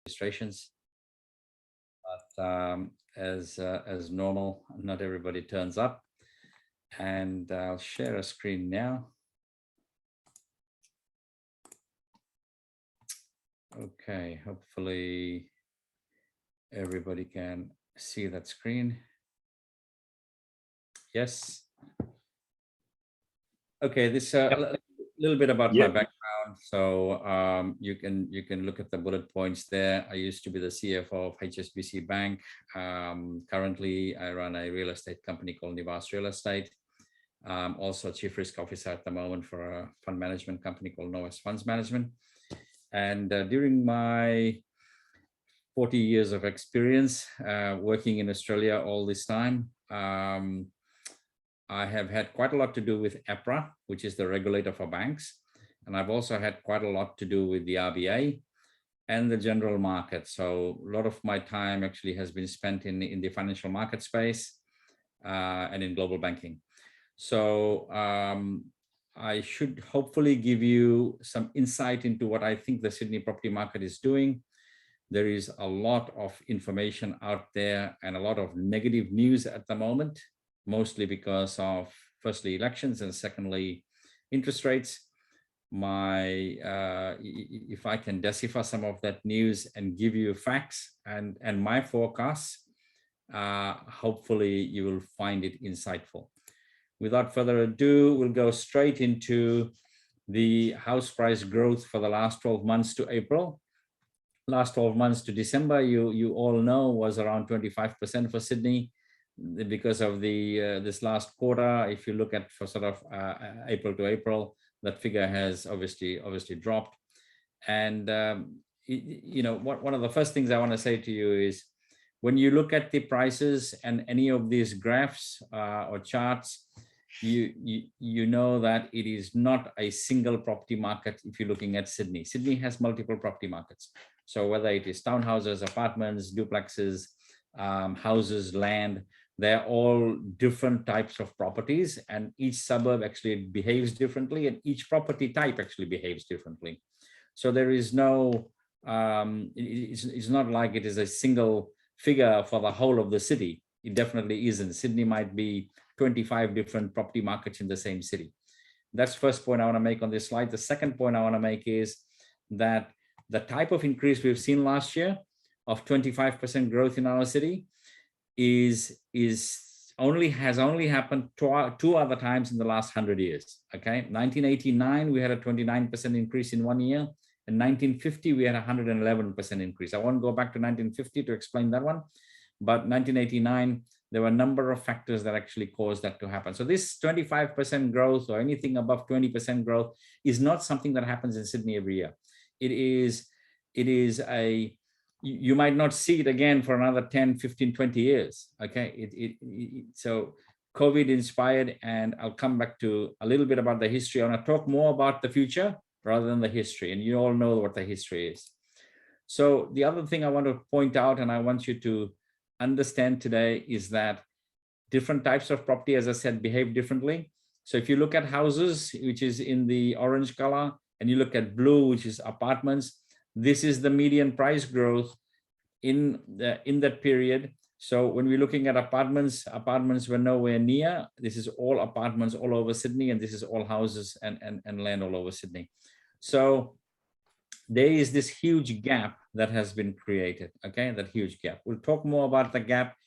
registrations, but as normal, not everybody turns up. And I'll share a screen now. Okay, hopefully everybody can see that screen. Yes. Okay, this a little bit about my background. So you can look at the bullet points there. I used to be the CFO of HSBC Bank. Currently, I run a real estate company called Nivas Real Estate. Also Chief Risk Officer at the moment for a fund management company called Nivas Funds Management. And during my 40 years of experience working in Australia all this time, I have had quite a lot to do with APRA, which is the regulator for banks. And I've also had quite a lot to do with the RBA and the general market. So a lot of my time actually has been spent in the financial market space and in global banking. So I should hopefully give you some insight into what I think the Sydney property market is doing. There is a lot of information out there and a lot of negative news at the moment, mostly because of, firstly, elections, and secondly, interest rates. If I can decipher some of that news and give you facts and my forecasts, hopefully you will find it insightful. Without further ado, we'll go straight into the house price growth for the last 12 months to April. Last 12 months to December, you all know, was around 25% for Sydney. Because of this last quarter, if you look at for sort of April to April, that figure has obviously dropped. And one of the first things I want to say to you is, when you look at the prices and any of these graphs or charts, you know that it is not a single property market. If you're looking at Sydney, Sydney has multiple property markets. So whether it is townhouses, apartments, duplexes, houses, land, they're all different types of properties, and each suburb actually behaves differently, and each property type actually behaves differently. So there is no, it's not like it is a single figure for the whole of the city. It definitely isn't. Sydney might be 25 different property markets in the same city. That's the first point I want to make on this slide. The second point I want to make is that the type of increase we've seen last year of 25% growth in our city has only happened two other times in the last 100 years. Okay, 1989 we had a 29% increase in 1 year, and 1950 we had a 111% increase. I won't go back to 1950 to explain that one, but 1989 there were a number of factors that actually caused that to happen. So this 25% growth or anything above 20% growth is not something that happens in Sydney every year. It is you might not see it again for another 10, 15, 20 years. Okay, so COVID inspired, and I'll come back to a little bit about the history. I want to talk more about the future rather than the history, and you all know what the history is. So the other thing I want to point out, and I want you to understand today, is that different types of property, as I said, behave differently. So if you look at houses, which is in the orange color, and you look at blue, which is apartments, this is the median price growth in that period. So when we're looking at apartments were nowhere near. This is all apartments all over Sydney, and this is all houses and land all over Sydney. So there is this huge gap that has been created. Okay, that huge gap. We'll talk more about the gap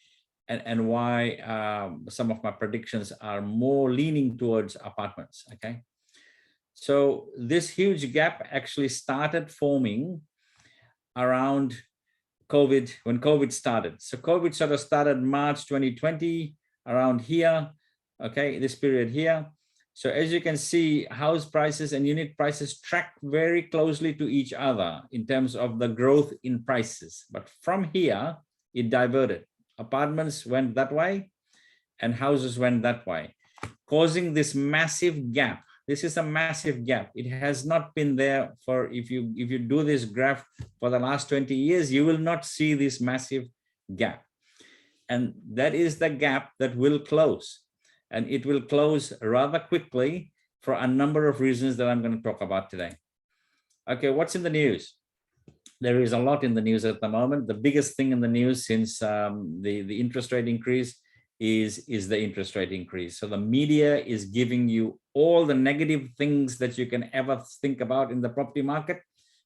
and why some of my predictions are more leaning towards apartments. Okay. So this huge gap actually started forming around COVID, when COVID started. So COVID sort of started March 2020, around here, okay, this period here. So as you can see, house prices and unit prices track very closely to each other in terms of the growth in prices. But from here, it diverted. Apartments went that way and houses went that way, causing this massive gap. This is a massive gap. It has not been there for, if you do this graph for the last 20 years, you will not see this massive gap. And that is the gap that will close. And it will close rather quickly for a number of reasons that I'm going to talk about today. Okay, what's in the news? There is a lot in the news at the moment. The biggest thing in the news since the interest rate increase is the interest rate increase. So the media is giving you all the negative things that you can ever think about in the property market,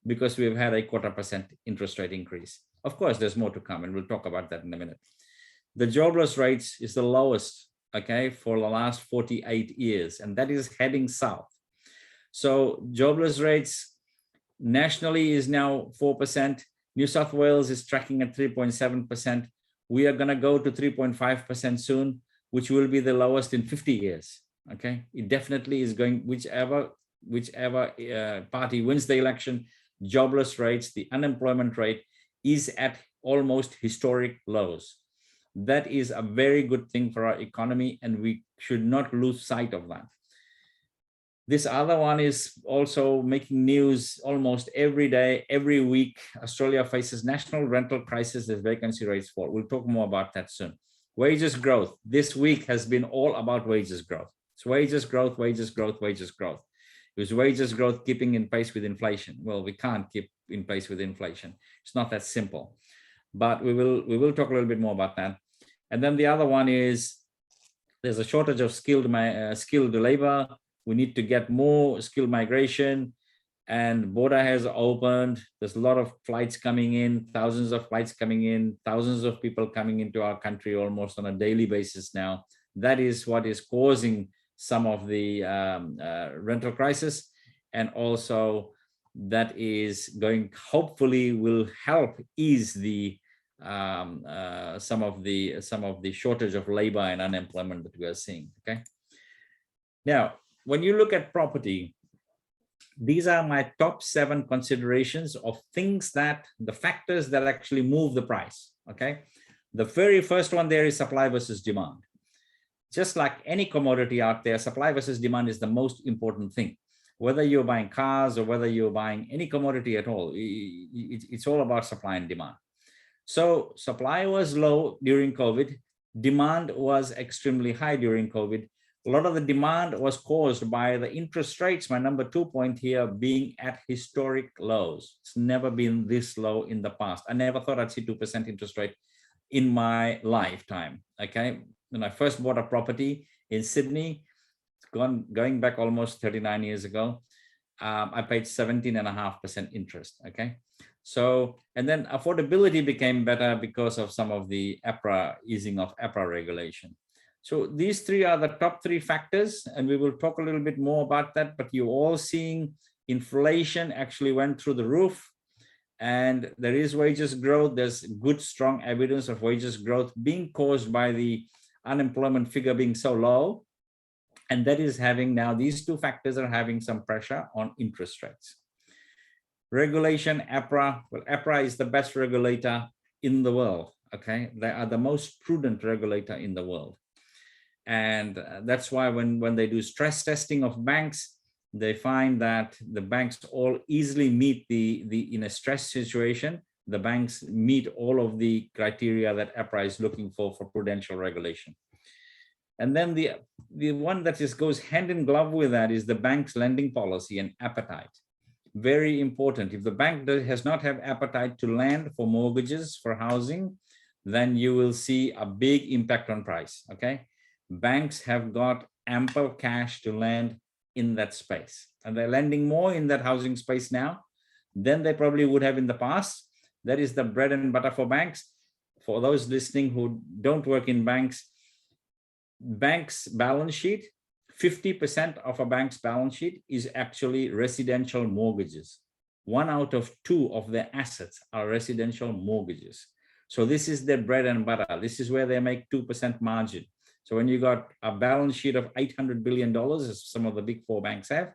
because we've had a 0.25% interest rate increase. Of course, there's more to come, and we'll talk about that in a minute. The jobless rates is the lowest, okay, for the last 48 years, and that is heading south. So jobless rates nationally is now 4%. New South Wales is tracking at 3.7%. We are going to go to 3.5% soon, which will be the lowest in 50 years. Okay, it definitely is going, whichever party wins the election, jobless rates, the unemployment rate is at almost historic lows. That is a very good thing for our economy, and we should not lose sight of that. This other one is also making news almost every day, every week. Australia faces national rental crisis as vacancy rates fall. We'll talk more about that soon. Wages growth. This week has been all about wages growth. It's wages growth, wages growth, wages growth. It was wages growth keeping in pace with inflation. Well, we can't keep in pace with inflation. It's not that simple. But we will talk a little bit more about that. And then the other one is there's a shortage of skilled labor. We need to get more skilled migration, and border has opened. There's a lot of flights coming in, thousands of flights coming in, thousands of people coming into our country almost on a daily basis now. That is what is causing some of the rental crisis, and also that is going, hopefully will help ease the some of the shortage of labor and unemployment that we are seeing. Okay, now when you look at property, these are my top 7 considerations of things that the factors that actually move the price. Okay, the very first one there is supply versus demand. Just like any commodity out there, supply versus demand is the most important thing. Whether you're buying cars or whether you're buying any commodity at all, it's all about supply and demand. So supply was low during COVID. Demand was extremely high during COVID. A lot of the demand was caused by the interest rates, my number 2 point here, being at historic lows. It's never been this low in the past. I never thought I'd see 2% interest rate in my lifetime. Okay, when I first bought a property in Sydney, going back almost 39 years ago, I paid 17.5% interest. Okay, so, and then affordability became better because of some of the easing of APRA regulation. So these 3 are the top 3 factors, and we will talk a little bit more about that. But you're all seeing inflation actually went through the roof, and there is wages growth. There's good, strong evidence of wages growth being caused by the unemployment figure being so low. And that is having now, these 2 factors are having some pressure on interest rates. Regulation, APRA. Well, APRA is the best regulator in the world. Okay, they are the most prudent regulator in the world. And that's why when they do stress testing of banks, they find that the banks all easily meet in a stress situation, the banks meet all of the criteria that APRA is looking for prudential regulation. And then the one that just goes hand in glove with that is the bank's lending policy and appetite. Very important. If the bank has not have appetite to lend for mortgages, for housing, then you will see a big impact on price. Okay, banks have got ample cash to lend in that space, and they're lending more in that housing space now than they probably would have in the past. That is the bread and butter for banks. For those listening who don't work in banks, bank's balance sheet, 50% of a bank's balance sheet is actually residential mortgages. 1 out of 2 of their assets are residential mortgages. So this is their bread and butter. This is where they make 2% margin. So when you got a balance sheet of $800 billion, as some of the big 4 banks have,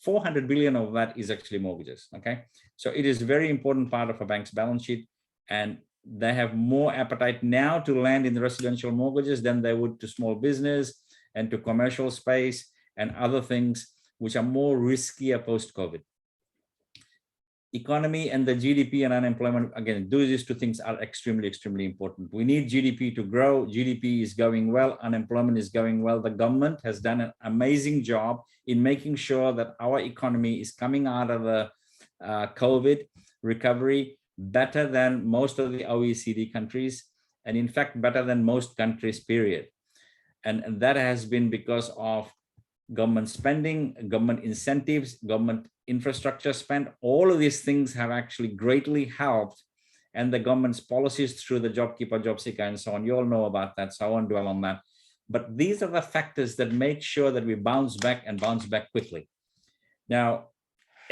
400 billion of that is actually mortgages. Okay, so it is a very important part of a bank's balance sheet, and they have more appetite now to lend in the residential mortgages than they would to small business and to commercial space and other things which are more riskier post-COVID. Economy and the GDP and unemployment, again, these 2 things are extremely, extremely important. We need GDP to grow. GDP is going well. Unemployment is going well. The government has done an amazing job in making sure that our economy is coming out of the COVID recovery better than most of the OECD countries, and in fact, better than most countries, period. And that has been because of government spending, government incentives, government infrastructure spend. All of these things have actually greatly helped, and the government's policies through the JobKeeper, Job Seeker, and so on. You all know about that, so I won't dwell on that. But these are the factors that make sure that we bounce back and bounce back quickly. Now,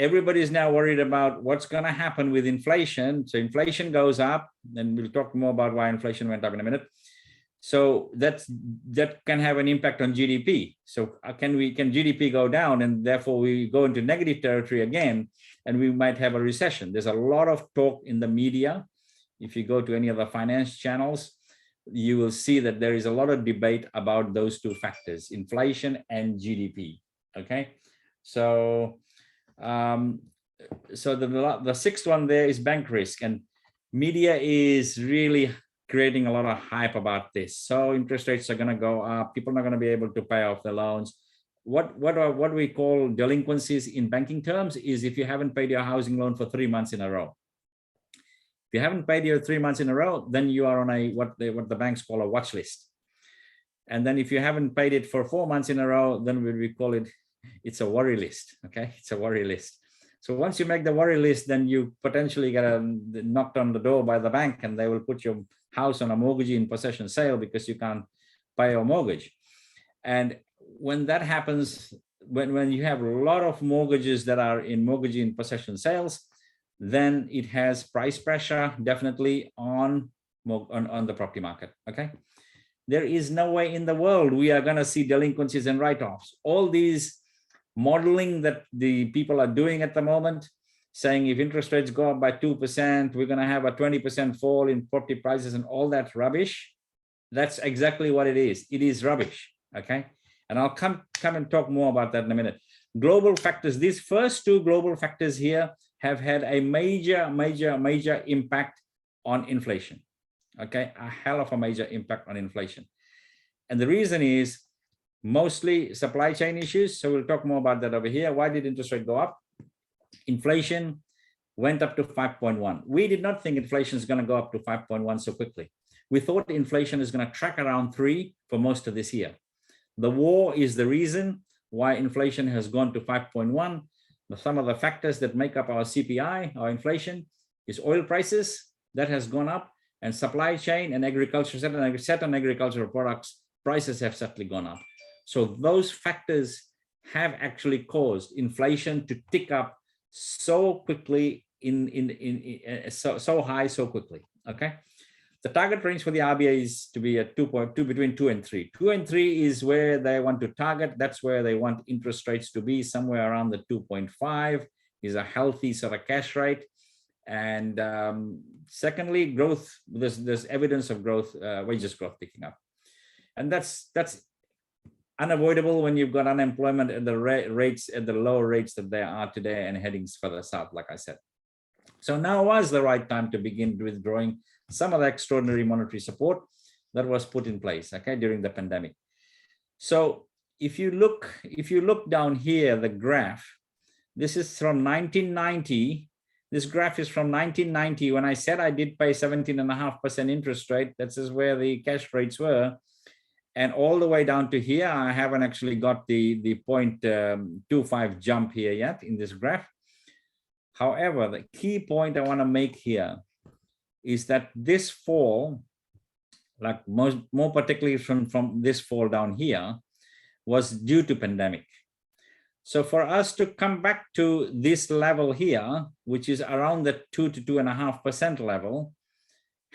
everybody is now worried about what's going to happen with inflation. So inflation goes up, and we'll talk more about why inflation went up in a minute. So that can have an impact on GDP. So can GDP go down, and therefore we go into negative territory again, and we might have a recession? There's a lot of talk in the media. If you go to any of the finance channels, you will see that there is a lot of debate about those two factors, inflation and GDP. Okay, so the sixth one there is bank risk, and media is really creating a lot of hype about this. So interest rates are going to go up. People are not going to be able to pay off their loans. What we call delinquencies in banking terms is if you haven't paid your housing loan for 3 months in a row. If you haven't paid your 3 months in a row, then you are on a what the banks call a watch list. And then if you haven't paid it for 4 months in a row, then we call it's a worry list. Okay, it's a worry list. So once you make the worry list, then you potentially get knocked on the door by the bank, and they will put your house on a mortgage in possession sale because you can't pay your mortgage. And when that happens, when you have a lot of mortgages that are in mortgage in possession sales, then it has price pressure definitely on the property market. Okay, there is no way in the world we are going to see delinquencies and write-offs. All these modeling that the people are doing at the moment, saying if interest rates go up by 2%, we're going to have a 20% fall in property prices and all that rubbish. That's exactly what it is. It is rubbish. Okay, and I'll come and talk more about that in a minute. Global factors. These first two global factors here have had a major impact on inflation. Okay, a hell of a major impact on inflation. And the reason is mostly supply chain issues. So we'll talk more about that over here. Why did interest rate go up? Inflation went up to 5.1. We did not think inflation is going to go up to 5.1 so quickly. We thought inflation is going to track around 3 for most of this year. The war is the reason why inflation has gone to 5.1. Some of the factors that make up our CPI, our inflation, is oil prices that has gone up, and supply chain and agriculture, certain agricultural products prices have certainly gone up. So those factors have actually caused inflation to tick up so quickly, so high so quickly. Okay, the target range for the RBA is to be at 2.2, between 2 and 3. 2 and 3 is where they want to target. That's where they want interest rates to be. Somewhere around the 2.5 is a healthy sort of cash rate. And secondly, growth. There's evidence of growth, wages growth picking up, and that's unavoidable when you've got unemployment at the rates, at the lower rates that they are today, and heading further south, like I said. So now was the right time to begin withdrawing some of the extraordinary monetary support that was put in place, okay, during the pandemic. So if you look down here, the graph, this is from 1990. This graph is from 1990, when I said I did pay 17.5% interest rate. This is where the cash rates were. And all the way down to here, I haven't actually got the 0.25 jump here yet in this graph. However, the key point I want to make here is that this fall, like more particularly from this fall down here, was due to pandemic. So for us to come back to this level here, which is around the 2 to 2.5% level,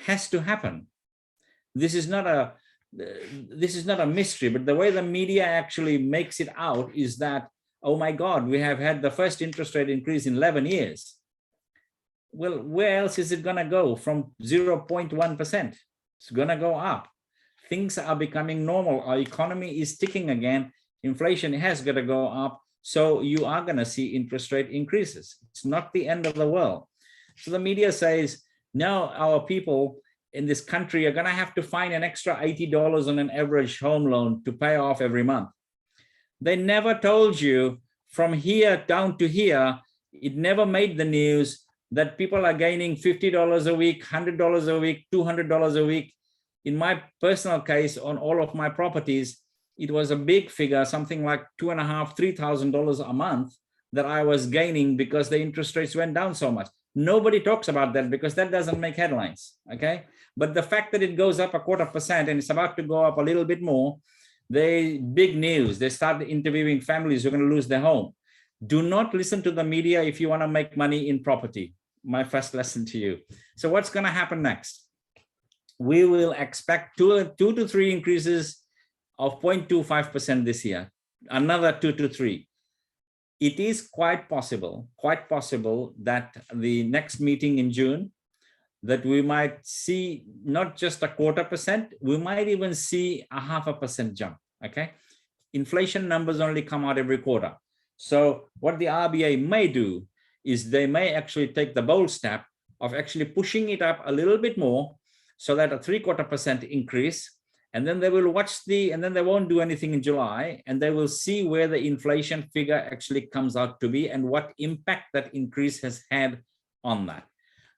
has to happen. This is not a mystery, but the way the media actually makes it out is that, oh my God, we have had the first interest rate increase in 11 years. Well, where else is it going to go from 0.1%? It's going to go up. Things are becoming normal. Our economy is ticking again. Inflation has got to go up. So you are going to see interest rate increases. It's not the end of the world. So the media says, no, our people in this country are going to have to find an extra $80 on an average home loan to pay off every month. They never told you from here down to here. It never made the news that people are gaining $50 a week, $100 a week, $200 a week. In my personal case, on all of my properties, it was a big figure, something like $2,500, $3,000 a month that I was gaining because the interest rates went down so much. Nobody talks about that because that doesn't make headlines, okay? But the fact that it goes up 0.25% and it's about to go up a little bit more, big news. They start interviewing families who are going to lose their home. Do not listen to the media if you want to make money in property. My first lesson to you. So what's going to happen next? We will expect two to three increases of 0.25% this year, another 2 to 3. It is quite possible that the next meeting in June, that we might see not just 0.25%, we might even see a 0.5% jump, okay? Inflation numbers only come out every quarter. So what the RBA may do is they may actually take the bold step of actually pushing it up a little bit more, so that a 0.75% increase, and then they will watch and then they won't do anything in July, and they will see where the inflation figure actually comes out to be and what impact that increase has had on that.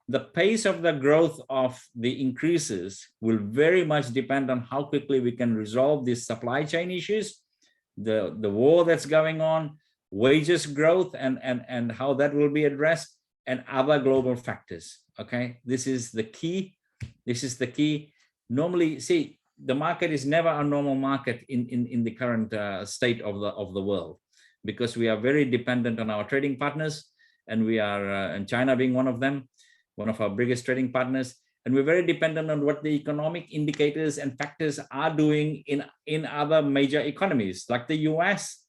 The pace of the growth of the increases will very much depend on how quickly we can resolve these supply chain issues, the war that's going on, wages growth, and how that will be addressed, and other global factors. Okay, this is the key. This is the key. Normally, see, the market is never a normal market in the current state of the world, because we are very dependent on our trading partners, and we are, and China being one of them, one of our biggest trading partners, and we're very dependent on what the economic indicators and factors are doing in other major economies, like the US,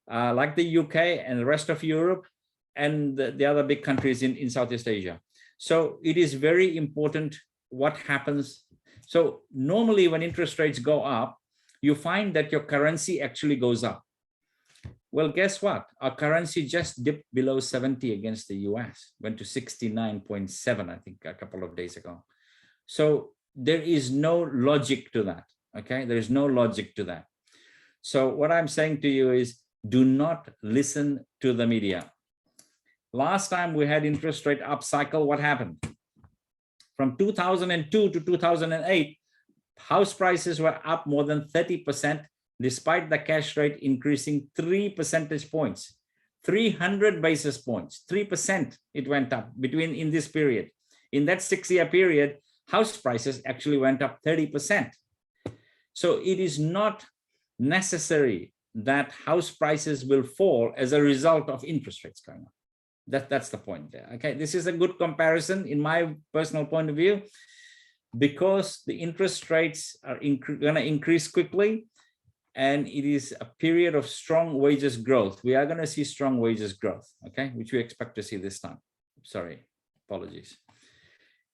like the UK and the rest of Europe, and the other big countries in Southeast Asia. So it is very important what happens. So normally when interest rates go up, you find that your currency actually goes up. Well, guess what? Our currency just dipped below 70 against the US, went to 69.7, I think, a couple of days ago. So there is no logic to that, okay? There is no logic to that. So what I'm saying to you is, do not listen to the media. Last time we had interest rate up cycle, what happened? From 2002 to 2008, house prices were up more than 30%, despite the cash rate increasing 3 percentage points, 300 basis points, 3% it went up in this period. In that 6-year period, house prices actually went up 30%. So it is not necessary that house prices will fall as a result of interest rates going up. That's the point there. Okay, this is a good comparison in my personal point of view, because the interest rates are going to increase quickly, and it is a period of strong wages growth. We are going to see strong wages growth, okay, which we expect to see this time. Sorry, apologies.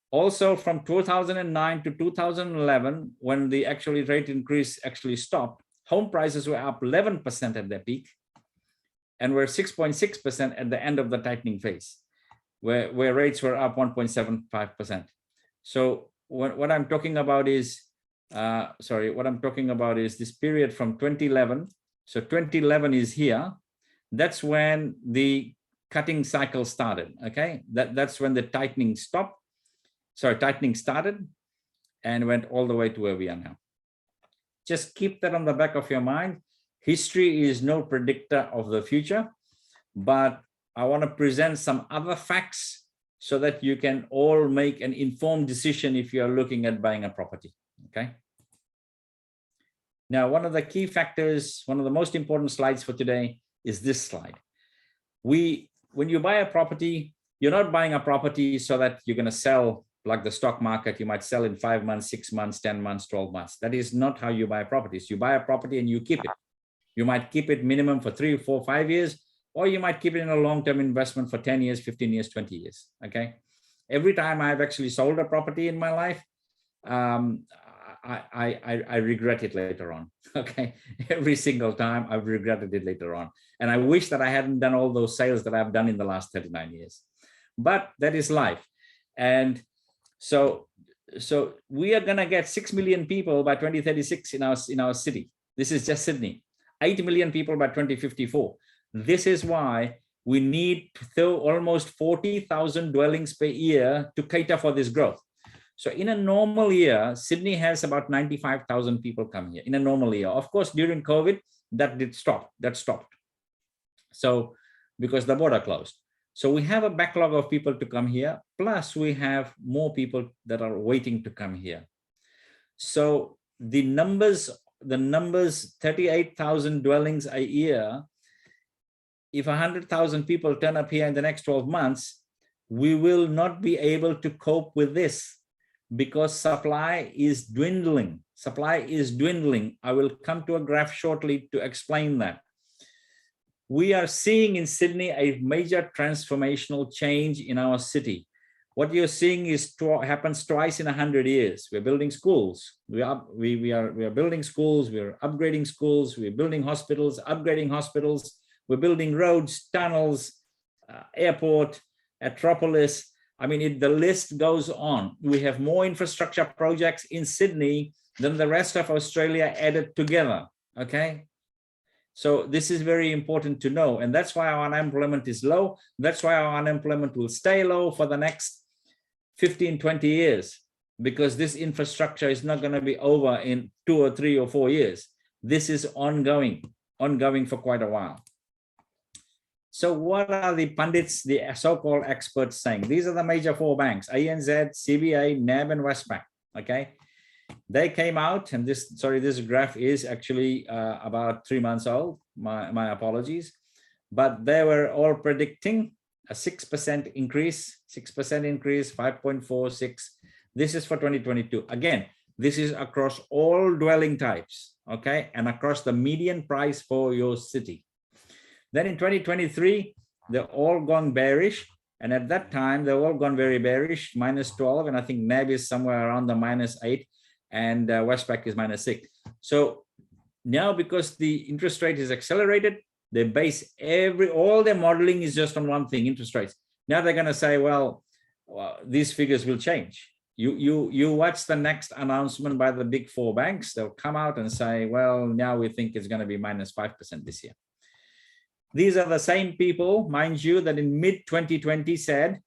Also, from 2009 to 2011, when the actual rate increase actually stopped, home prices were up 11% at their peak, and we're 6.6% at the end of the tightening phase, where rates were up 1.75%. So what I'm talking about is, this period from 2011. So 2011 is here. That's when the cutting cycle started, okay? That's when the tightening stopped. Sorry, tightening started and went all the way to where we are now. Just keep that on the back of your mind. History is no predictor of the future, but I want to present some other facts so that you can all make an informed decision if you are looking at buying a property, okay? Now, one of the key factors, one of the most important slides for today is this slide. When you buy a property, you're not buying a property so that you're going to sell like the stock market. You might sell in 5 months, 6 months, 10 months, 12 months. That is not how you buy properties. You buy a property and you keep it. You might keep it minimum for 3, 4, 5 years, or you might keep it in a long-term investment for 10 years, 15 years, 20 years, okay? Every time I've actually sold a property in my life, I regret it later on, okay? Every single time I've regretted it later on. And I wish that I hadn't done all those sales that I've done in the last 39 years. But that is life. And so we are gonna get 6 million people by 2036 in our city. This is just Sydney. 8 million people by 2054. This is why we need almost 40,000 dwellings per year to cater for this growth. So in a normal year, Sydney has about 95,000 people come here in a normal year. Of course, during COVID, that stopped. So because the border closed. So we have a backlog of people to come here, plus we have more people that are waiting to come here. So the numbers, 38,000 dwellings a year, if 100,000 people turn up here in the next 12 months, we will not be able to cope with this because supply is dwindling. Supply is dwindling. I will come to a graph shortly to explain that. We are seeing in Sydney a major transformational change in our city. What you're seeing happens twice in 100 years. We're building schools. We are building schools. We're upgrading schools. We're building hospitals, upgrading hospitals. We're building roads, tunnels, airport, Atropolis. I mean, the list goes on. We have more infrastructure projects in Sydney than the rest of Australia added together, okay? So this is very important to know. And that's why our unemployment is low. That's why our unemployment will stay low for the next 15, 20 years, because this infrastructure is not going to be over in 2 or 3 or 4 years. This is ongoing for quite a while. So what are the pundits, the so-called experts saying? These are the major 4 banks, ANZ, CBA, NAB, and Westpac, okay? They came out, and this graph is actually about 3 months old, my apologies, but they were all predicting a 6% increase, 5.46. This is for 2022. Again, this is across all dwelling types, okay? And across the median price for your city. Then in 2023, they're all gone bearish. And at that time, they're all gone very bearish, -12. And I think NAB is somewhere around the -8. And Westpac is -6. So now, because the interest rate is accelerated, they base all their modeling is just on one thing, interest rates. Now they're going to say, well, these figures will change. You watch the next announcement by the big 4 banks. They'll come out and say, well, now we think it's going to be -5% this year. These are the same people, mind you, that in mid-2020 said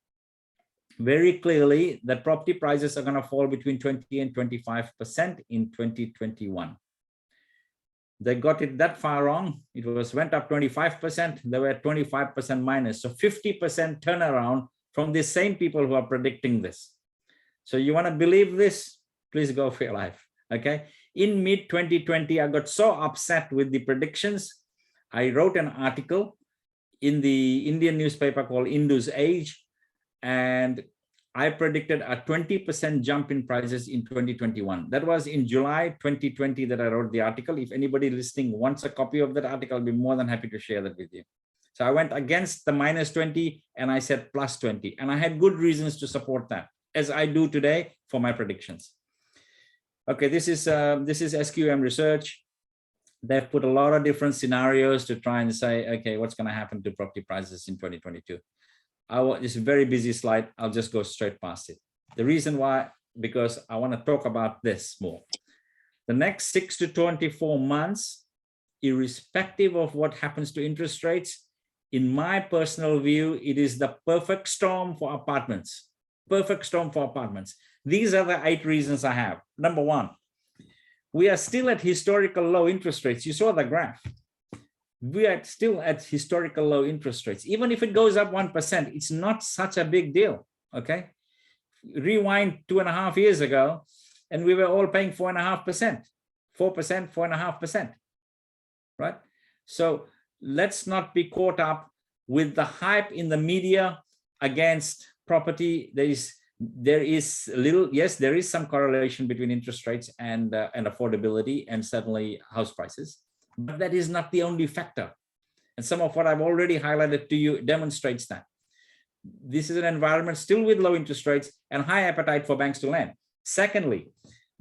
very clearly that property prices are going to fall between 20 and 25% in 2021. They got it that far wrong. It went up 25%. They were 25% minus. So 50% turnaround from the same people who are predicting this. So you want to believe this? Please go for your life. Okay. In mid-2020, I got so upset with the predictions. I wrote an article in the Indian newspaper called Indu's Age, and I predicted a 20% jump in prices in 2021. That was in July 2020 that I wrote the article. If anybody listening wants a copy of that article, I'll be more than happy to share that with you. So I went against the -20 and I said +20, and I had good reasons to support that, as I do today for my predictions. Okay, this is SQM research. They've put a lot of different scenarios to try and say, okay, what's going to happen to property prices in 2022? It's a very busy slide. I'll just go straight past it. The reason why, because I want to talk about this more. The next 6 to 24 months, irrespective of what happens to interest rates, in my personal view, it is the perfect storm for apartments. Perfect storm for apartments. These are the 8 reasons I have. Number 1, we are still at historical low interest rates. You saw the graph. We are still at historical low interest rates. Even if it goes up 1%, it's not such a big deal, okay? Rewind 2.5 years ago, and we were all paying 4.5%, 4%, 4.5%, right? So let's not be caught up with the hype in the media against property. There is little, yes, there is some correlation between interest rates and affordability and certainly house prices, but that is not the only factor. And some of what I've already highlighted to you demonstrates that. This is an environment still with low interest rates and high appetite for banks to lend. Secondly,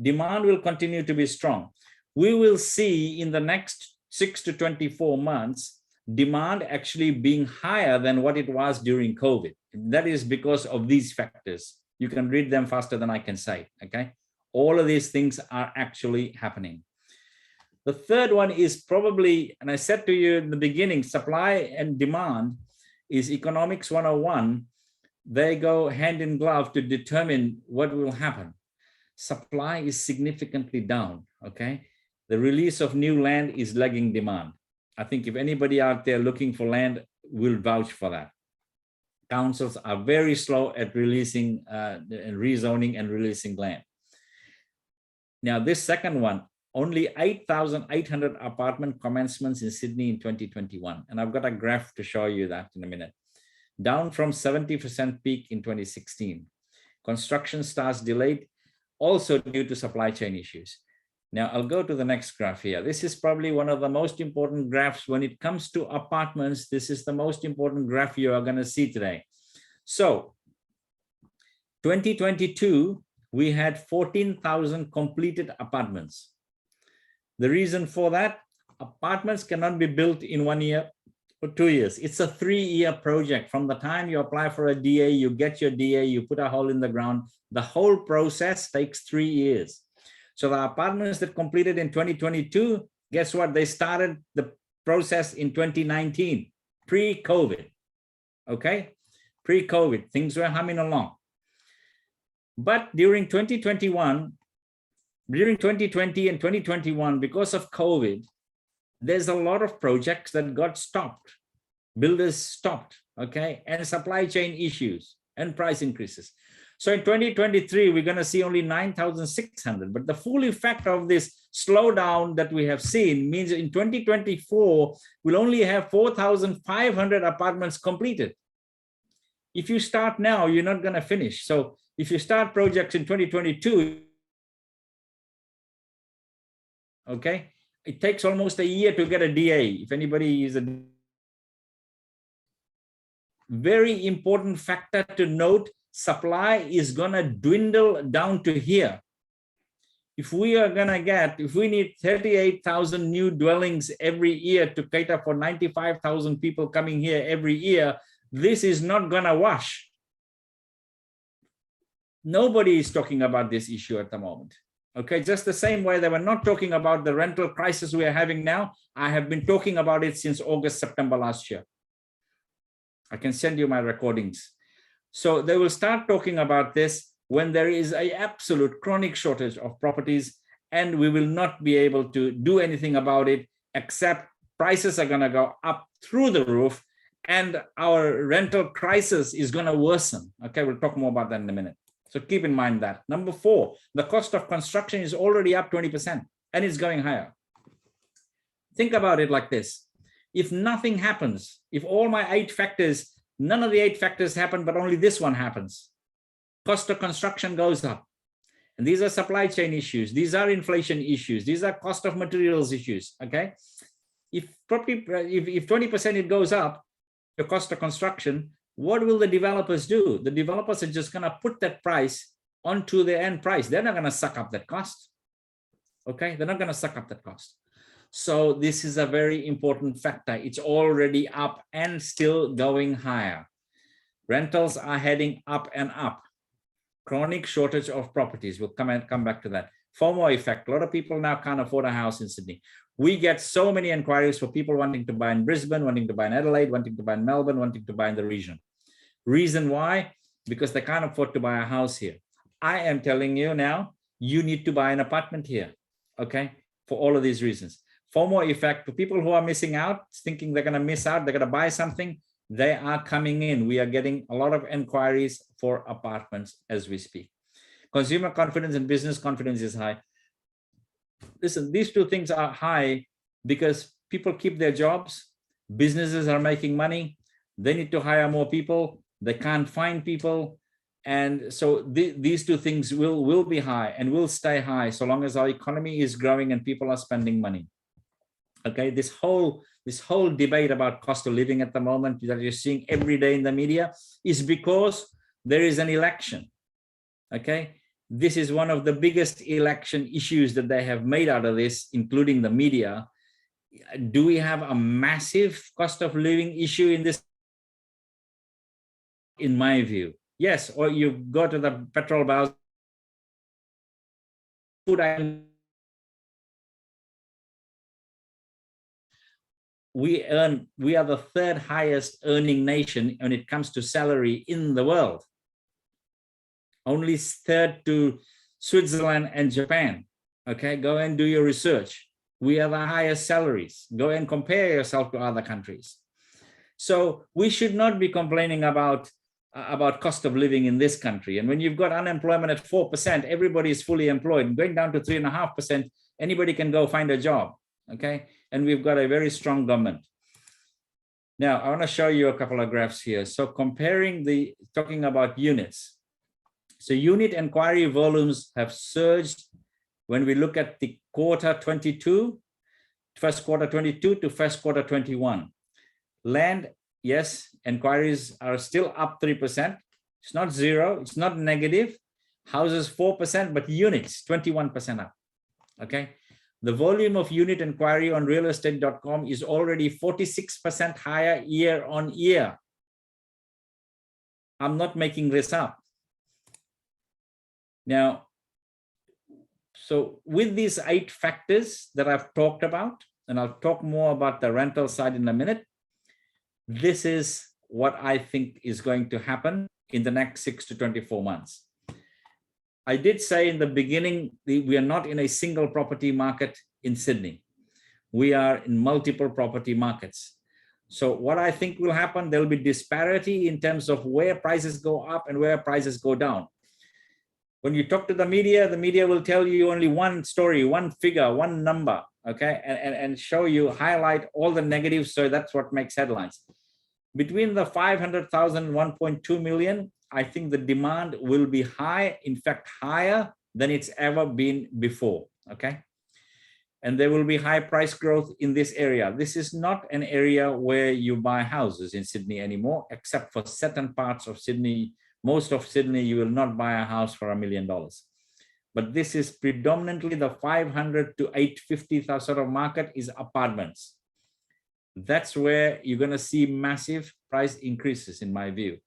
demand will continue to be strong. We will see in the next 6 to 24 months, demand actually being higher than what it was during COVID. That is because of these factors. You can read them faster than I can say, okay? All of these things are actually happening. The third one is probably, and I said to you in the beginning, supply and demand is economics 101. They go hand in glove to determine what will happen. Supply is significantly down, okay? The release of new land is lagging demand. I think if anybody out there looking for land will vouch for that. Councils are very slow at releasing, rezoning and releasing land. Now, this second one, only 8,800 apartment commencements in Sydney in 2021. And I've got a graph to show you that in a minute. Down from 70% peak in 2016. Construction starts delayed, also due to supply chain issues. Now, I'll go to the next graph here. This is probably one of the most important graphs when it comes to apartments. This is the most important graph you are going to see today. So, 2022, we had 14,000 completed apartments. The reason for that, apartments cannot be built in 1 year or 2 years. It's a 3-year project. From the time you apply for a DA, you get your DA, you put a hole in the ground. The whole process takes 3 years. So the apartments that completed in 2022, guess what? They started the process in 2019, pre-COVID, okay? Pre-COVID, things were humming along. But during 2021, during 2020 and 2021, because of COVID, there's a lot of projects that got stopped. Builders stopped, okay? And supply chain issues and price increases. So in 2023, we're going to see only 9,600. But the full effect of this slowdown that we have seen means in 2024, we'll only have 4,500 apartments completed. If you start now, you're not going to finish. So if you start projects in 2022, okay, it takes almost a year to get a DA. If anybody is a very important factor to note, supply is going to dwindle down to here. If we are going to get, if we need 38,000 new dwellings every year to cater for 95,000 people coming here every year, this is not going to wash. Nobody is talking about this issue at the moment. Okay, just the same way they were not talking about the rental crisis we are having now. I have been talking about it since August, September last year. I can send you my recordings. So they will start talking about this when there is an absolute chronic shortage of properties, and we will not be able to do anything about it, except prices are going to go up through the roof and our rental crisis is going to worsen. Okay, we'll talk more about that in a minute. So keep in mind that. Number 4, the cost of construction is already up 20% and it's going higher. Think about it like this. If nothing happens, if all my 8 factors, none of the 8 factors happen, but only this one happens, cost of construction goes up. And these are supply chain issues. These are inflation issues. These are cost of materials issues, okay? If 20% it goes up, the cost of construction, what will the developers do? The developers are just going to put that price onto the end price. They're not going to suck up that cost. Okay, they're not going to suck up that cost. So this is a very important factor. It's already up and still going higher. Rentals are heading up and up. Chronic shortage of properties. We'll come back to that. FOMO effect. A lot of people now can't afford a house in Sydney. We get so many inquiries for people wanting to buy in Brisbane, wanting to buy in Adelaide, wanting to buy in Melbourne, wanting to buy in the region. Reason why? Because they can't afford to buy a house here. I am telling you now, you need to buy an apartment here, okay? For all of these reasons. FOMO effect, for people who are missing out, thinking they're going to miss out, they're going to buy something, they are coming in. We are getting a lot of inquiries for apartments as we speak. Consumer confidence and business confidence is high. Listen, these 2 things are high because people keep their jobs, businesses are making money, they need to hire more people, they can't find people, and so these 2 things will be high and will stay high so long as our economy is growing and people are spending money. Okay, this whole debate about cost of living at the moment that you're seeing every day in the media is because there is an election. Okay, this is one of the biggest election issues that they have made out of this, including the media. Do we have a massive cost of living issue in this? In my view, yes. Or you go to the petrol barrels, food items, we are the third highest earning nation when it comes to salary in the world. Only third to Switzerland and Japan. Okay, go and do your research. We are the highest salaries. Go and compare yourself to other countries. So we should not be complaining about cost of living in this country. And when you've got unemployment at 4%, everybody is fully employed. Going down to 3.5%, anybody can go find a job. Okay, and we've got a very strong government. Now, I want to show you a couple of graphs here. So talking about units. So unit inquiry volumes have surged when we look at the first quarter 22 to first quarter 21. Land, yes, inquiries are still up 3%. It's not zero, it's not negative. Houses 4%, but units 21% up. Okay. The volume of unit inquiry on realestate.com is already 46% higher year on year. I'm not making this up. Now, so with these 8 factors that I've talked about, and I'll talk more about the rental side in a minute, this is what I think is going to happen in the next 6 to 24 months. I did say in the beginning, we are not in a single property market in Sydney. We are in multiple property markets. So what I think will happen, there'll be disparity in terms of where prices go up and where prices go down. When you talk to the media will tell you only one story, one figure, one number, okay, and show you, highlight all the negatives. So that's what makes headlines. Between the 500,000 and 1.2 million, I think the demand will be high, in fact, higher than it's ever been before, okay? And there will be high price growth in this area. This is not an area where you buy houses in Sydney anymore, except for certain parts of Sydney. Most of Sydney, you will not buy a house for $1 million. But this is predominantly the 500 to 850,000 sort of market is apartments. That's where you're going to see massive price increases, in my view.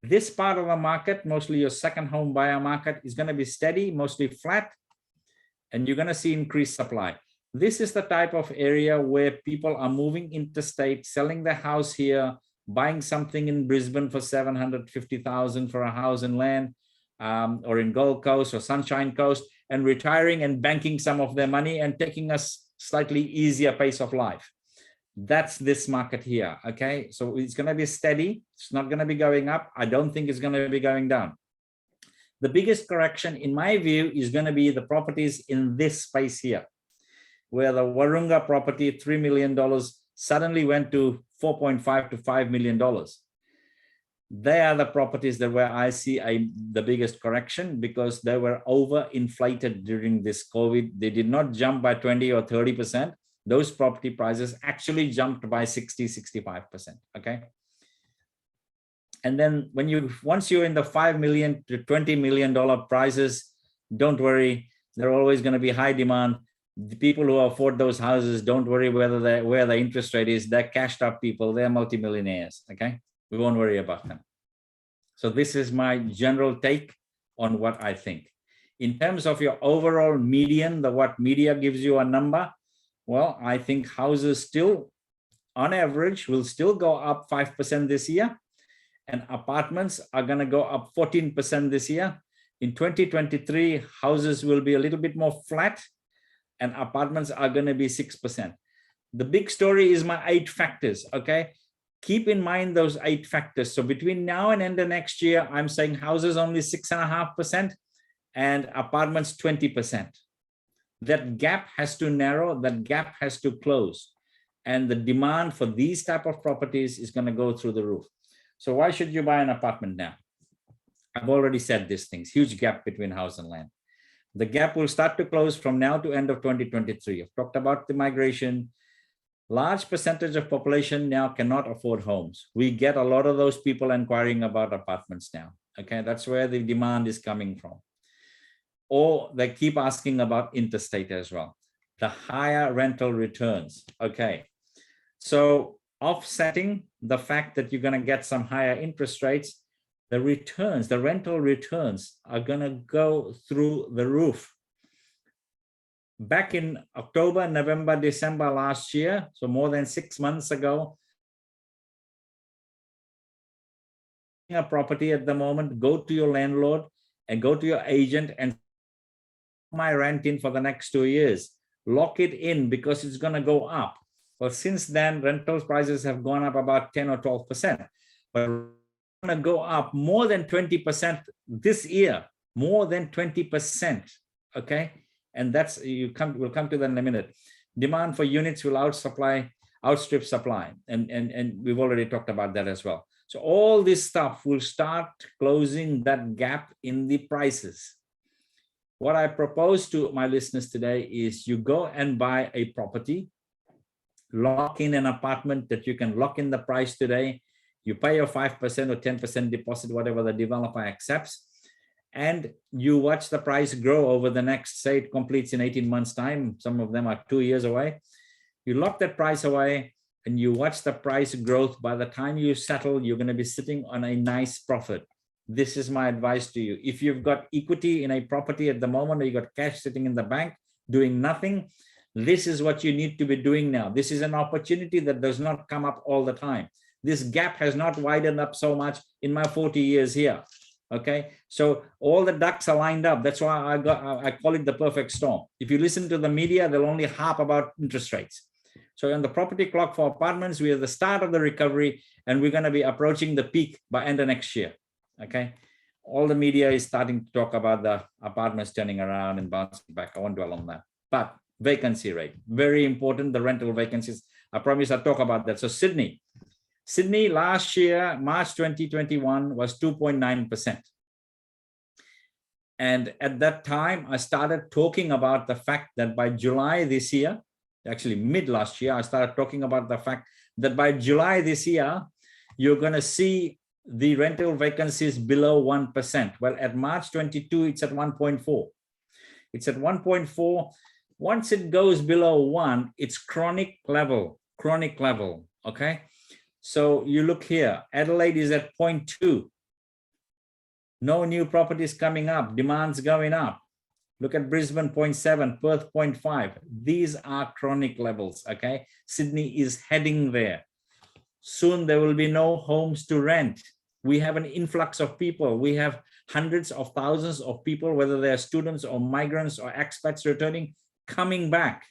This part of the market, mostly your second home buyer market, is going to be steady, mostly flat, and you're going to see increased supply. This is the type of area where people are moving interstate, selling their house here, buying something in Brisbane for 750,000 for a house and land, or in Gold Coast or Sunshine Coast, and retiring and banking some of their money and taking a slightly easier pace of life. That's this market here, okay? So it's going to be steady. It's not going to be going up. I don't think it's going to be going down. The biggest correction, in my view, is going to be the properties in this space here, where the Warunga property, $3 million, suddenly went to $4.5 to $5 million. They are the properties that where I see the biggest correction, because they were overinflated during this COVID. They did not jump by 20 or 30%. Those property prices actually jumped by 60, 65%, okay? And then once you're in the $5 million to $20 million prices, don't worry, they're always going to be high demand. The people who afford those houses, don't worry where the interest rate is. They're cashed up people, they're multimillionaires, okay? We won't worry about them. So this is my general take on what I think. In terms of your overall median, what media gives you a number, well, I think houses still, on average, will still go up 5% this year, and apartments are going to go up 14% this year. In 2023, houses will be a little bit more flat, and apartments are going to be 6%. The big story is my 8 factors, okay? Keep in mind those 8 factors. So between now and end of next year, I'm saying houses only 6.5% and apartments 20%. That gap has to narrow, that gap has to close. And the demand for these type of properties is going to go through the roof. So why should you buy an apartment now? I've already said these things, huge gap between house and land. The gap will start to close from now to end of 2023. I've talked about the migration. Large percentage of population now cannot afford homes. We get a lot of those people inquiring about apartments now. Okay, that's where the demand is coming from. Or they keep asking about interstate as well. The higher rental returns. Okay, so offsetting the fact that you're going to get some higher interest rates, the returns, the rental returns are going to go through the roof. back in October, November, December last year, so more than 6 months ago, a property at the moment, go to your landlord and go to your agent and my rent in for the next 2 years. Lock it in because it's going to go up. Well, since then, rental prices have gone up about 10 or 12%, but going to go up more than 20% this year, more than 20%. Okay, and that's we'll come to that in a minute. Demand for units will outstrip supply, and we've already talked about that as well. So all this stuff will start closing that gap in the prices. What I propose to my listeners today is you go and buy a property, lock in an apartment that you can lock in the price today. You pay your 5% or 10% deposit, whatever the developer accepts, and you watch the price grow over the next, say it completes in 18 months time. Some of them are 2 years away. You lock that price away and you watch the price growth. By the time you settle, you're going to be sitting on a nice profit. This is my advice to you. If you've got equity in a property at the moment, or you got cash sitting in the bank doing nothing, this is what you need to be doing now. This is an opportunity that does not come up all the time. This gap has not widened up so much in my 40 years here. Okay, so all the ducks are lined up. That's why I call it the perfect storm. If you listen to the media, they'll only harp about interest rates. So on the property clock for apartments, we are the start of the recovery, and we're going to be approaching the peak by end of next year. Okay, all the media is starting to talk about the apartments turning around and bouncing back. I won't dwell on that. But vacancy rate, very important. The rental vacancies. I promise I'll talk about that. So Sydney last year, March 2021, was 2.9%. And at that time, I started talking about the fact that by July this year, actually mid last year, I started talking about the fact that by July this year, you're going to see the rental vacancies below 1%. Well, at March 22, it's at 1.4. It's at 1.4. Once it goes below 1, it's chronic level, okay? So you look here, Adelaide is at 0.2. No new properties coming up, demand's going up. Look at Brisbane, 0.7, Perth, 0.5. These are chronic levels, okay? Sydney is heading there. Soon there will be no homes to rent. We have an influx of people. We have hundreds of thousands of people, whether they're students or migrants or expats returning, coming back.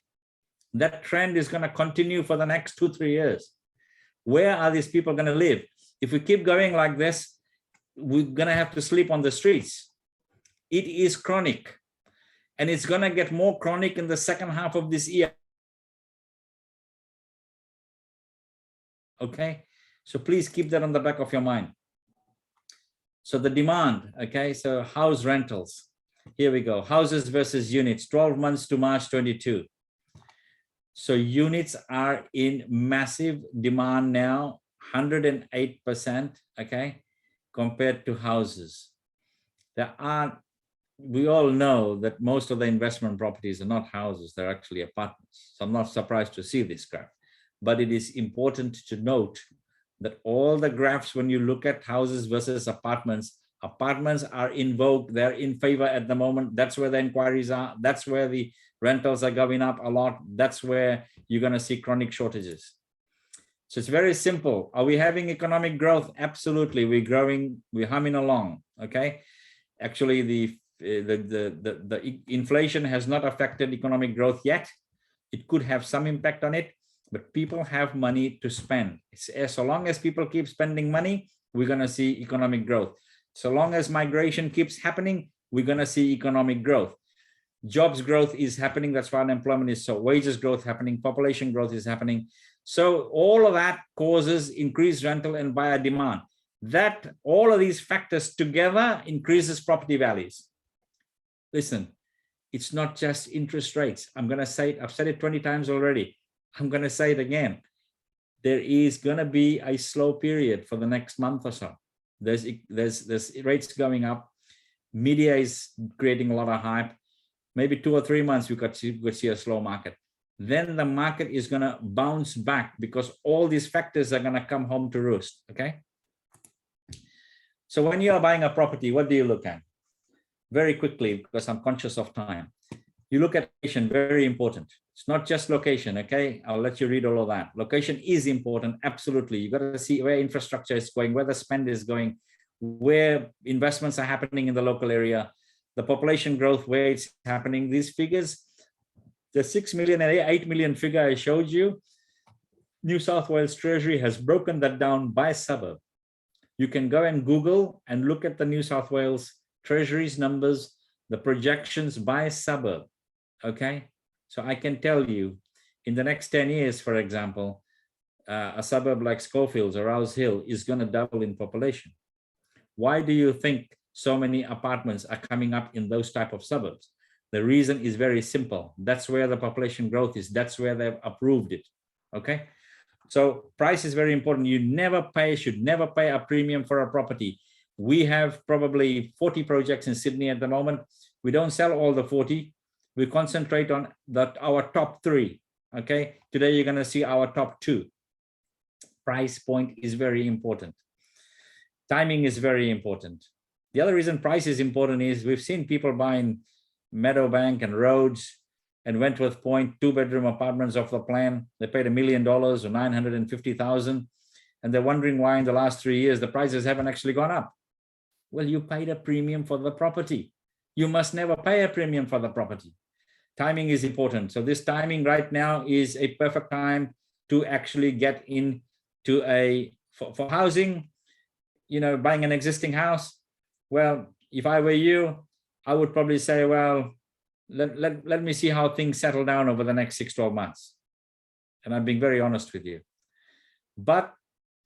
That trend is going to continue for the next 2-3 years. Where are these people going to live? If we keep going like this, we're going to have to sleep on the streets. It is chronic, and it's going to get more chronic in the second half of this year. Okay, so please keep that on the back of your mind. So the demand, okay, so house rentals. Here we go, houses versus units, 12 months to March 22. So units are in massive demand now, 108%, okay, compared to houses. We all know that most of the investment properties are not houses, they're actually apartments. So I'm not surprised to see this graph. But it is important to note that all the graphs, when you look at houses versus apartments are in vogue, they're in favor at the moment. That's where the inquiries are. That's where the rentals are going up a lot. That's where you're going to see chronic shortages. So it's very simple. Are we having economic growth? Absolutely. We're growing, we're humming along. Okay. Actually, the inflation has not affected economic growth yet. It could have some impact on it, but people have money to spend. So long as people keep spending money, we're going to see economic growth. So long as migration keeps happening, we're going to see economic growth. Jobs growth is happening. That's why unemployment is so. Wages growth happening. Population growth is happening. So all of that causes increased rental and buyer demand. That all of these factors together increases property values. Listen, it's not just interest rates. I'm going to say it. I've said it 20 times already. I'm going to say it again. There is going to be a slow period for the next month or so. There's rates going up. Media is creating a lot of hype. Maybe 2 or 3 months, we could see a slow market. Then the market is going to bounce back because all these factors are going to come home to roost. Okay. So when you are buying a property, what do you look at? Very quickly, because I'm conscious of time. You look at location, very important. It's not just location, okay? I'll let you read all of that. Location is important, absolutely. You got to see where infrastructure is going, where the spend is going, where investments are happening in the local area, the population growth, where it's happening. These figures, the 6 million and 8 million figure I showed you, New South Wales Treasury has broken that down by suburb. You can go and Google and look at the New South Wales Treasury's numbers, the projections by suburb. Okay, so I can tell you in the next 10 years, for example, a suburb like Schofields or Rouse Hill is going to double in population. Why do you think so many apartments are coming up in those type of suburbs? The reason is very simple. That's where the population growth is. That's where they've approved it. Okay, so price is very important. You should never pay a premium for a property. We have probably 40 projects in Sydney at the moment. We don't sell all the 40. We concentrate on our top 3. Okay, today you're going to see our top 2. Price point is very important. Timing is very important. The other reason price is important is we've seen people buying Meadowbank and Rhodes and Wentworth Point 2-bedroom apartments off the plan. They paid $1 million or 950,000, and they're wondering why in the last 3 years the prices haven't actually gone up. Well, you paid a premium for the property. You must never pay a premium for the property. Timing is important. So this timing right now is a perfect time to actually get into for housing, buying an existing house. Well, if I were you, I would probably say, well, let me see how things settle down over the next 6-12 months. And I'm being very honest with you. But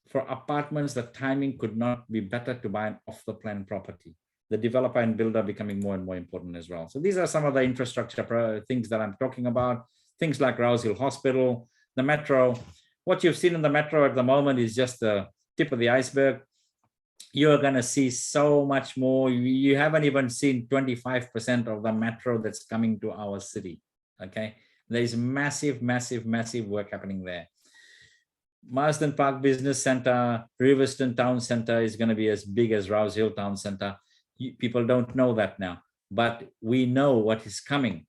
for apartments, the timing could not be better to buy an off-the-plan property. The developer and builder becoming more and more important as well. So these are some of the infrastructure things that I'm talking about. Things like Rouse Hill Hospital, the metro. What you've seen in the metro at the moment is just the tip of the iceberg. You're going to see so much more. You haven't even seen 25% of the metro that's coming to our city. Okay, there's massive, massive, massive work happening there. Marsden Park Business Centre, Riverstone Town Centre is going to be as big as Rouse Hill Town Centre. People don't know that now, but we know what is coming.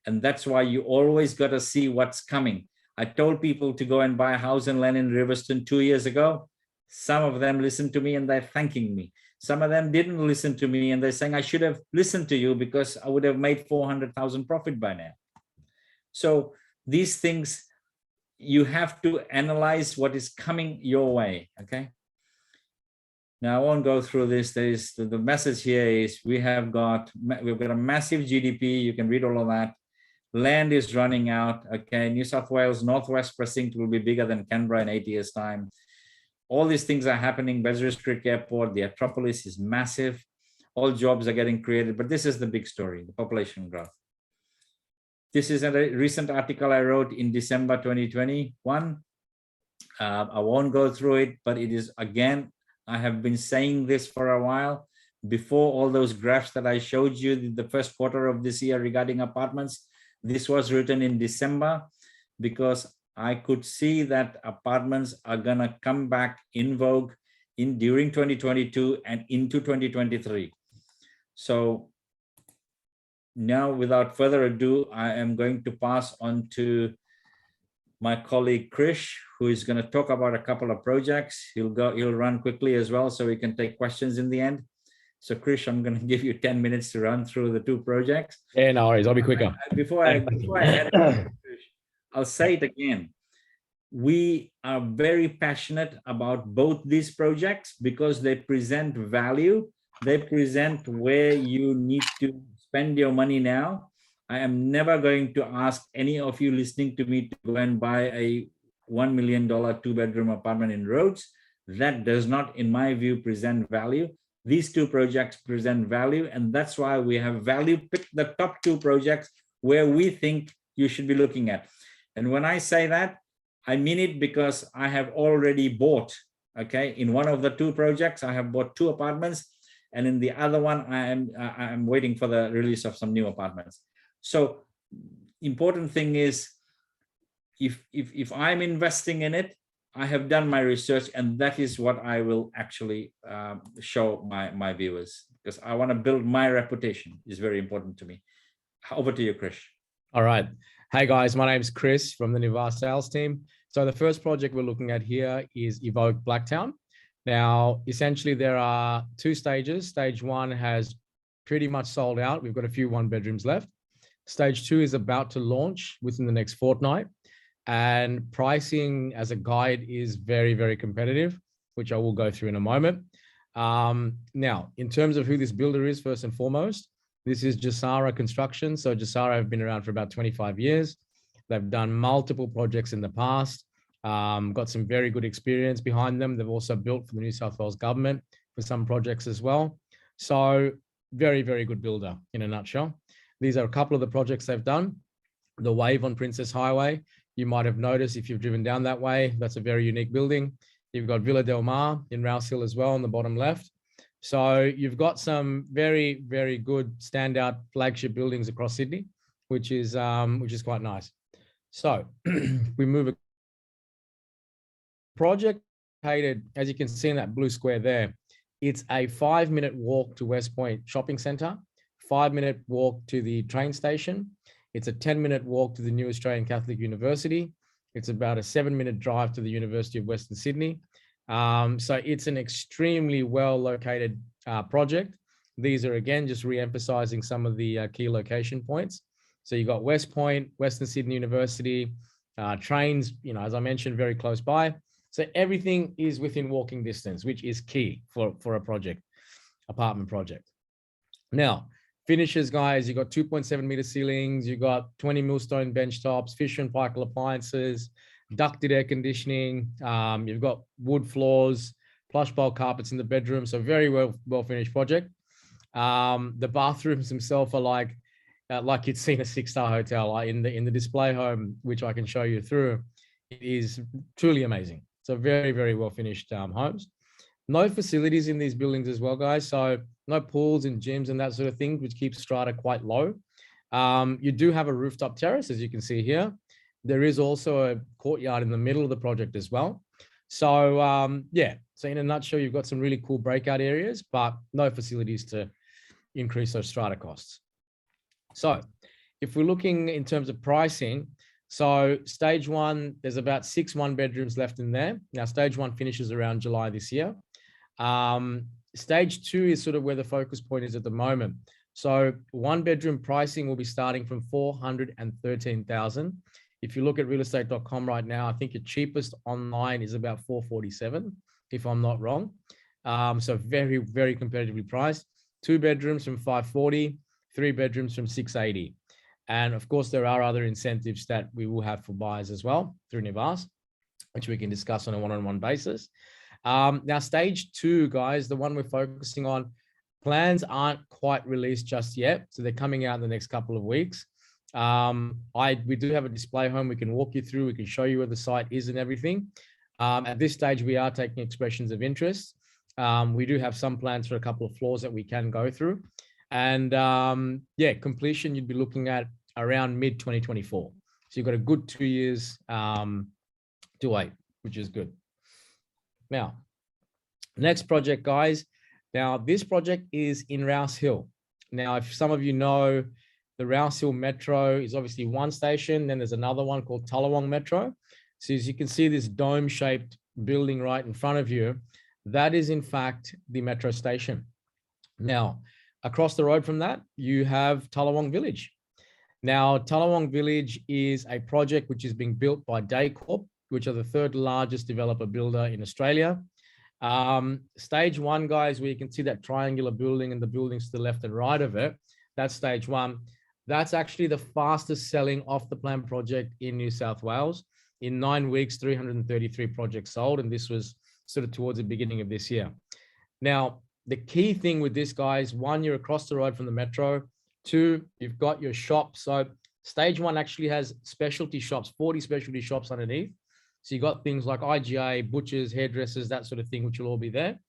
And that's why you always got to see what's coming. I told people to go and buy a house and land in Riverstone 2 years ago. Some of them listened to me and they're thanking me. Some of them didn't listen to me and they're saying, I should have listened to you because I would have made 400,000 profit by now. So these things, you have to analyze what is coming your way, okay? Now, I won't go through this. The message here is we've got a massive GDP. You can read all of that. Land is running out, okay? New South Wales Northwest Precinct will be bigger than Canberra in 8 years' time. All these things are happening. Bezeris Creek Airport, the Atropolis is massive. All jobs are getting created, but this is the big story, the population growth. This is a recent article I wrote in December 2021. I won't go through it, but it is, again, I have been saying this for a while. Before all those graphs that I showed you the first quarter of this year regarding apartments, this was written in December because I could see that apartments are gonna come back in vogue during 2022 and into 2023. So now, without further ado, I am going to pass on to my colleague Krish, who is going to talk about a couple of projects. He'll run quickly as well, so we can take questions in the end. So Krish, I'm going to give you 10 minutes to run through the 2 projects. Yeah, no worries. I'll be quicker. Before I head on, Krish, I'll say it again. We are very passionate about both these projects because they present value. They present where you need to spend your money now. I am never going to ask any of you listening to me to go and buy a $1 million 2-bedroom apartment in Rhodes. That does not, in my view, present value. These 2 projects present value, and that's why we have picked the top 2 projects where we think you should be looking at. And when I say that, I mean it because I have already bought, okay, in one of the 2 projects, I have bought 2 apartments, and in the other one, I am waiting for the release of some new apartments. So important thing is, if I'm investing in it, I have done my research, and that is what I will actually show my viewers, because I want to build my reputation. Is very important to me. Over to you, Krish. All right. Hey guys, my name is Chris from the Nivas sales team. So the first project we're looking at here is Evoke Blacktown. Now, essentially there are two stages. Stage one has pretty much sold out. We've got a few 1-bedrooms left. Stage two is about to launch within the next fortnight. And pricing as a guide is very, very competitive, which I will go through in a moment. Now, in terms of who this builder is, first and foremost, this is Jasara Construction. So Jasara have been around for about 25 years. They've done multiple projects in the past, got some very good experience behind them. They've also built for the New South Wales government for some projects as well. So very, very good builder in a nutshell. These are a couple of the projects they've done. The Wave on Princess Highway, you might have noticed if you've driven down that way, that's a very unique building. You've got Villa Del Mar in Rouse Hill as well on the bottom left. So you've got some very, very good standout flagship buildings across Sydney, which is quite nice. So we move a project located, as you can see in that blue square there, it's a 5-minute walk to West Point Shopping Centre, 5-minute walk to the train station. It's a 10-minute walk to the New Australian Catholic University. It's about a 7-minute drive to the University of Western Sydney. So it's an extremely well located project. These are, again, just re-emphasizing some of the key location points. So you've got West Point, Western Sydney University, trains, as I mentioned, very close by. So everything is within walking distance, which is key for a project, apartment project. Now, finishes, guys, you've got 2.7 meter ceilings, you've got 20 millstone bench tops, Fisher and Paykel appliances, ducted air conditioning, you've got wood floors, plush bowl carpets in the bedroom. So very well finished project. The bathrooms themselves are like you'd seen a 6-star hotel in the display home, which I can show you through. It is truly amazing. So very, very well finished homes. No facilities in these buildings as well, guys. So no pools and gyms and that sort of thing, which keeps strata quite low. You do have a rooftop terrace, as you can see here. There is also a courtyard in the middle of the project as well. So yeah, so in a nutshell, you've got some really cool breakout areas, but no facilities to increase those strata costs. So if we're looking in terms of pricing, so stage one, there's about 6 1-bedrooms left in there. Now, stage one finishes around July this year. Stage two is sort of where the focus point is at the moment. So 1-bedroom pricing will be starting from 413,000. If you look at realestate.com right now, I think your cheapest online is about 447, if I'm not wrong. So very, very competitively priced. 2 bedrooms from 540, 3 bedrooms from 680. And of course, there are other incentives that we will have for buyers as well through Nivas, which we can discuss on a one-on-one basis. Now, stage two, guys, the one we're focusing on, plans aren't quite released just yet. So they're coming out in the next couple of weeks. We do have a display home we can walk you through. We can show you where the site is and everything. At this stage, we are taking expressions of interest. We do have some plans for a couple of floors that we can go through. And yeah, completion, you'd be looking at around mid-2024. So you've got a good 2 years to wait, which is good. Now, next project, guys. Now, this project is in Rouse Hill. Now, if some of you know, the Rouse Hill Metro is obviously one station. Then there's another one called Tullawong Metro. So as you can see this dome-shaped building right in front of you, that is in fact the metro station. Now, across the road from that, you have Tullawong Village. Now, Tullawong Village is a project which is being built by Daycorp, which are the 3rd largest developer builder in Australia. Stage one, guys, where you can see that triangular building and the buildings to the left and right of it, that's stage one. That's actually the fastest selling off the plan project in New South Wales. In 9 weeks, 333 projects sold, and this was sort of towards the beginning of this year. Now, the key thing with this, guys, 1, you're across the road from the metro. 2, you've got your shop. So stage one actually has specialty shops, 40 specialty shops underneath. So you got things like IGA, butchers, hairdressers, that sort of thing, which will all be there.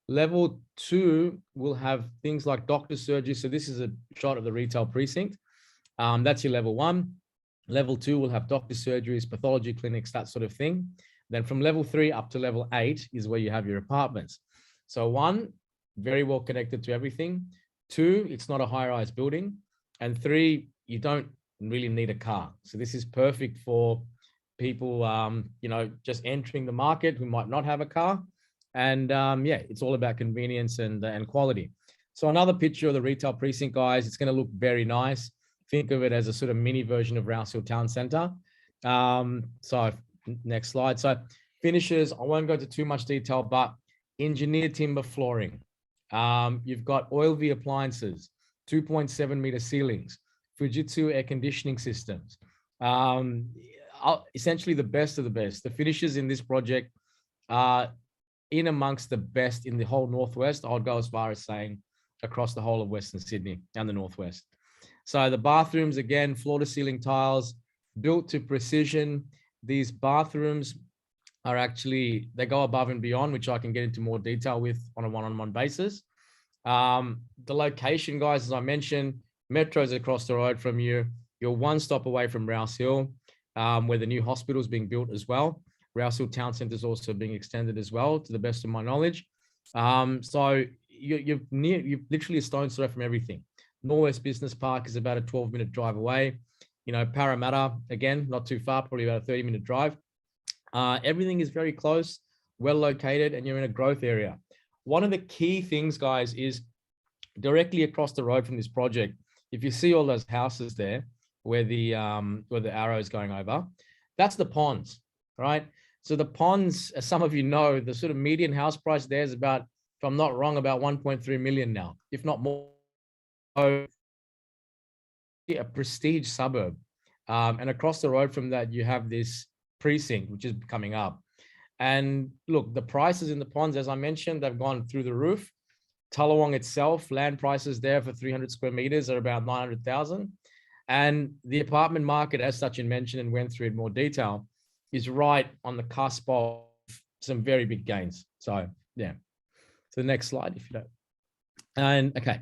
Level 2 will have things like doctor surgery. So this is a shot of the retail precinct. That's your level 1. Level 2 will have doctor surgeries, pathology clinics, that sort of thing. Then from level 3 up to level 8 is where you have your apartments. So 1, very well connected to everything. 2, it's not a high-rise building. And 3, you don't really need a car. So this is perfect for people, just entering the market who might not have a car. And yeah, it's all about convenience and quality. So another picture of the retail precinct, guys. It's going to look very nice. Think of it as a sort of mini version of Rouse Hill Town Centre. So next slide. So finishes, I won't go into too much detail, but engineered timber flooring. You've got Oil V appliances, 2.7-meter ceilings, Fujitsu air conditioning systems. Essentially the best of the best. The finishes in this project are in amongst the best in the whole Northwest. I would go as far as saying across the whole of Western Sydney and the Northwest. So the bathrooms, again, floor to ceiling tiles, built to precision. These bathrooms are actually, they go above and beyond, which I can get into more detail with on a one-on-one basis. The location, guys, as I mentioned, Metro's across the road from you. You're one stop away from Rouse Hill, where the new hospital is being built as well. Rouse Hill Town Centre is also being extended as well, to the best of my knowledge. So you're literally a stone's throw from everything. Norwest Business Park is about a 12-minute drive away. Parramatta, again, not too far, probably about a 30-minute drive. Everything is very close, well located, and you're in a growth area. One of the key things, guys, is directly across the road from this project. If you see all those houses there, where the arrow is going over, that's the ponds, right? So the ponds, as some of you know, the sort of median house price there is about, if I'm not wrong, about 1.3 million now, if not more. So a prestige suburb. And across the road from that, you have this precinct, which is coming up. And look, the prices in the ponds, as I mentioned, they've gone through the roof. Tullawong itself, land prices there for 300 square meters are about 900,000. And the apartment market, as Sachin mentioned and went through in more detail, is right on the cusp of some very big gains. So yeah. So the next slide, if you don't. And okay.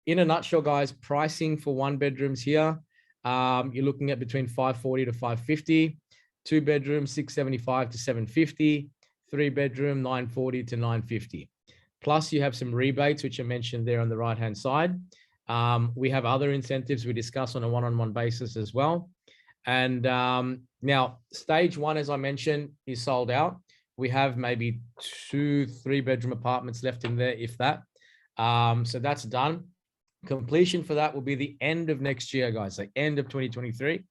In a nutshell, guys, pricing for 1-bedrooms here, you're looking at between 540 to 550, 2-bedroom 675 to 750, 3-bedroom 940 to 950. Plus you have some rebates, which are mentioned there on the right-hand side. We have other incentives we discuss on a one-on-one basis as well. And now stage 1, as I mentioned, is sold out. We have maybe 2 3-bedroom apartments left in there, if that. So that's done. Completion for that will be the end of next year, guys, like end of 2023.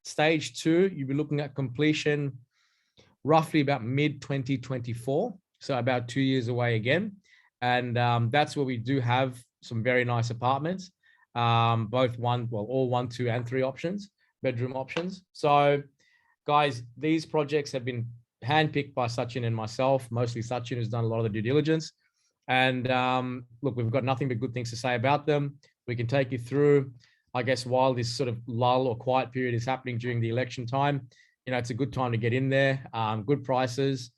Stage 2, you'll be looking at completion roughly about mid-2024, so about 2 years away again. And that's where we do have some very nice apartments, both all 1, 2, and 3 bedroom options. So, guys, these projects have been handpicked by Sachin and myself, mostly Sachin, who's done a lot of the due diligence. And look, we've got nothing but good things to say about them. We can take you through, I guess, while this sort of lull or quiet period is happening during the election time. It's a good time to get in there. Good prices,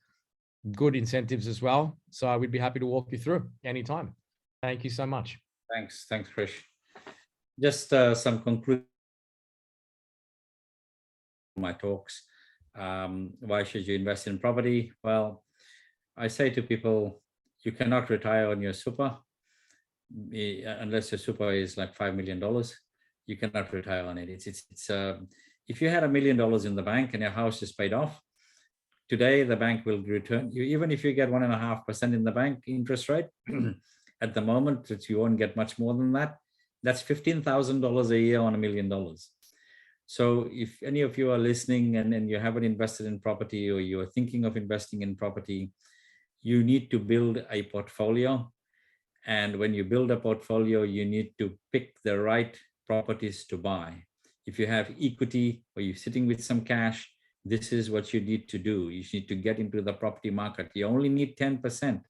good incentives as well. So we'd be happy to walk you through anytime. Thank you so much. Thanks, Krish. Just some conclusion my talks. Why should you invest in property? Well, I say to people, you cannot retire on your super unless your super is like $5 million. You cannot retire on it. If you had $1 million in the bank and your house is paid off, today the bank will return you, even if you get 1.5% in the bank interest rate. At the moment, that you won't get much more than that. That's $15,000 a year on $1 million. So if any of you are listening and you haven't invested in property, or you are thinking of investing in property, you need to build a portfolio. And when you build a portfolio, you need to pick the right properties to buy. If you have equity or you're sitting with some cash, this is what you need to do. You need to get into the property market. You only need 10%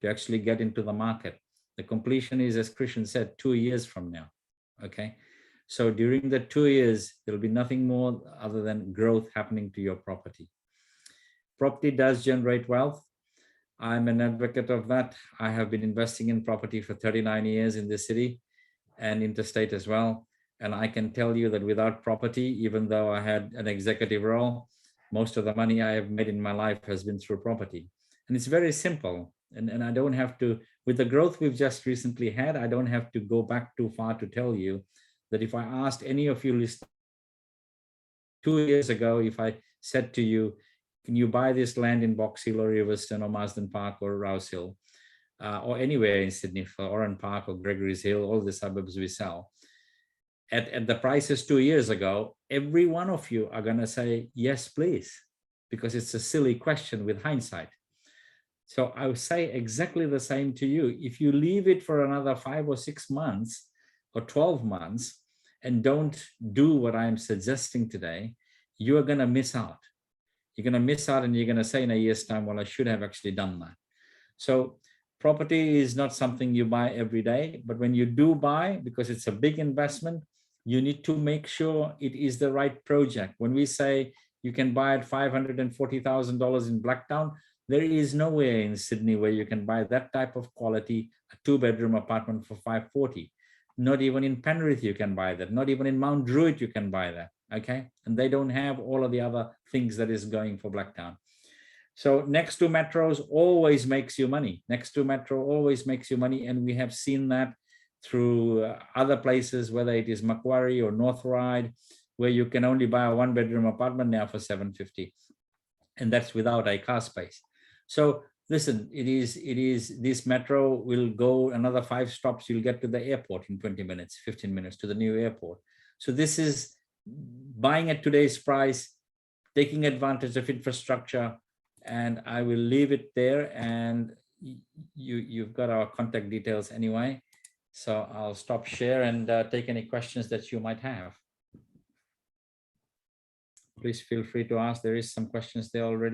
to actually get into the market. The completion is, as Christian said, 2 years from now. Okay. So during the 2 years, there'll be nothing more other than growth happening to your property. Property does generate wealth. I'm an advocate of that. I have been investing in property for 39 years in this city and interstate as well. And I can tell you that without property, even though I had an executive role, most of the money I have made in my life has been through property. And it's very simple. And I don't have to, with the growth we've just recently had, I don't have to go back too far to tell you that if I asked any of you listeners 2 years ago, if I said to you, can you buy this land in Box Hill or Riverstone or Marsden Park or Rouse Hill, or anywhere in Sydney, for Oran Park or Gregory's Hill, all the suburbs we sell, at the prices 2 years ago, every one of you are going to say, yes, please, because it's a silly question with hindsight. So I would say exactly the same to you. If you leave it for another 5 or 6 months or 12 months and don't do what I'm suggesting today, you are going to miss out. You're going to miss out, and you're going to say in a year's time, well, I should have actually done that. So property is not something you buy every day, but when you do buy, because it's a big investment, you need to make sure it is the right project. When we say you can buy at $540,000 in Blacktown, there is nowhere in Sydney where you can buy that type of quality, a 2-bedroom apartment for $540. Not even in Penrith you can buy that. Not even in Mount Druitt you can buy that. Okay, and they don't have all of the other things that is going for Blacktown. So next to metros always makes you money. Next to metro always makes you money, and we have seen that through other places, whether it is Macquarie or North Ryde, where you can only buy a 1-bedroom apartment now for $750, and that's without a car space. So listen, it is this metro will go another 5 stops. You'll get to the airport in 20 minutes, 15 minutes to the new airport. So this is buying at today's price, taking advantage of infrastructure, and I will leave it there. And you've got our contact details anyway. So I'll stop share and take any questions that you might have. Please feel free to ask. There is some questions there already.